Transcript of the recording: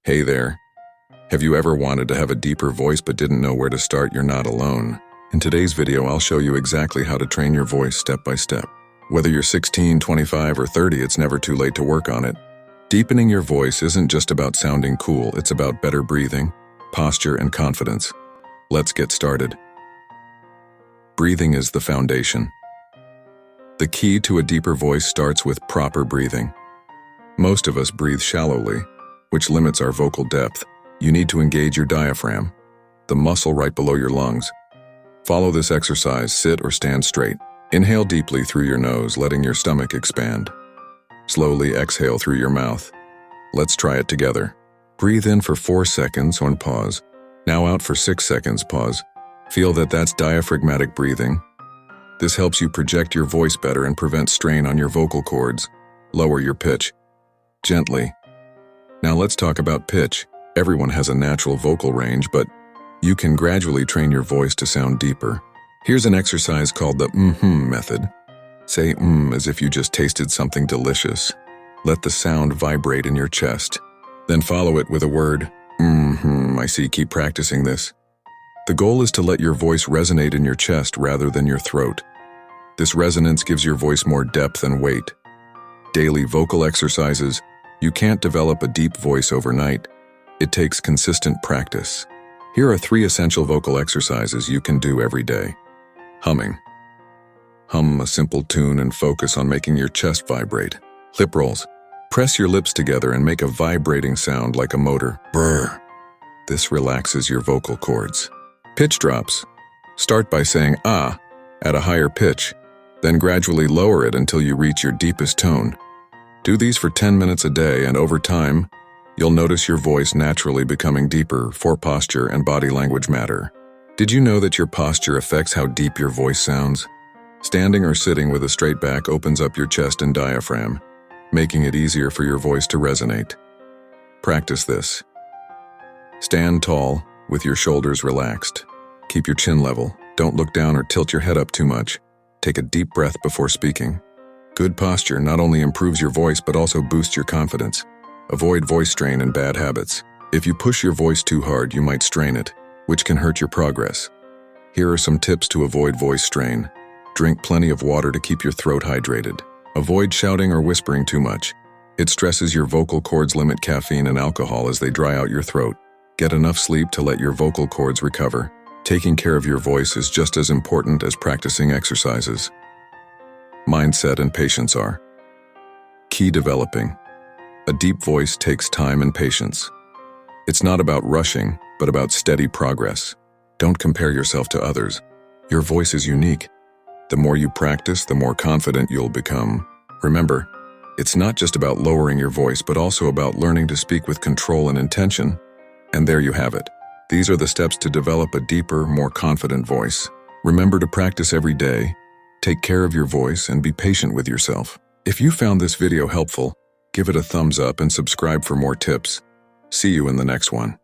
Hey there. Have you ever wanted to have a deeper voice but didn't know where to start? You're not alone. In today's video, I'll show you exactly how to train your voice step by step. Whether you're 16, 25, or 30, it's never too late to work on it. Deepening your voice isn't just about sounding cool, it's about better breathing, posture, and confidence. Let's get started. Breathing is the foundation. The key to a deeper voice starts with proper breathing. Most of us breathe shallowly, which limits our vocal depth. You need to engage your diaphragm, the muscle right below your lungs. Follow this exercise, sit or stand straight. Inhale deeply through your nose, letting your stomach expand. Slowly exhale through your mouth. Let's try it together. Breathe in for 4 seconds on pause. Now out for 6 seconds, pause. Feel that's diaphragmatic breathing. This helps you project your voice better and prevent strain on your vocal cords. Lower your pitch gently. Now let's talk about pitch. Everyone has a natural vocal range, but you can gradually train your voice to sound deeper. Here's an exercise called the method. Say as if you just tasted something delicious. Let the sound vibrate in your chest. Then follow it with a word. I see, keep practicing this. The goal is to let your voice resonate in your chest rather than your throat. This resonance gives your voice more depth and weight. Daily vocal exercises. You can't develop a deep voice overnight. It takes consistent practice. Here are 3 essential vocal exercises you can do every day. Humming. Hum a simple tune and focus on making your chest vibrate. Lip rolls. Press your lips together and make a vibrating sound like a motor. Brr. This relaxes your vocal cords. Pitch drops. Start by saying ah at a higher pitch, then gradually lower it until you reach your deepest tone. Do these for 10 minutes a day, and over time, you'll notice your voice naturally becoming deeper, for posture and body language matter. Did you know that your posture affects how deep your voice sounds? Standing or sitting with a straight back opens up your chest and diaphragm, making it easier for your voice to resonate. Practice this. Stand tall, with your shoulders relaxed. Keep your chin level. Don't look down or tilt your head up too much. Take a deep breath before speaking. Good posture not only improves your voice but also boosts your confidence. Avoid voice strain and bad habits. If you push your voice too hard, you might strain it, which can hurt your progress. Here are some tips to avoid voice strain. Drink plenty of water to keep your throat hydrated. Avoid shouting or whispering too much. It stresses your vocal cords. Limit caffeine and alcohol as they dry out your throat. Get enough sleep to let your vocal cords recover. Taking care of your voice is just as important as practicing exercises. Mindset and patience are key. Developing a deep voice takes time and patience. It's not about rushing, but about steady progress. Don't compare yourself to others. Your voice is unique. The more you practice, the more confident you'll become. Remember, it's not just about lowering your voice, but also about learning to speak with control and intention. And there you have it. These are the steps to develop a deeper, more confident voice. Remember to practice every day. Take care of your voice and be patient with yourself. If you found this video helpful, give it a thumbs up and subscribe for more tips. See you in the next one.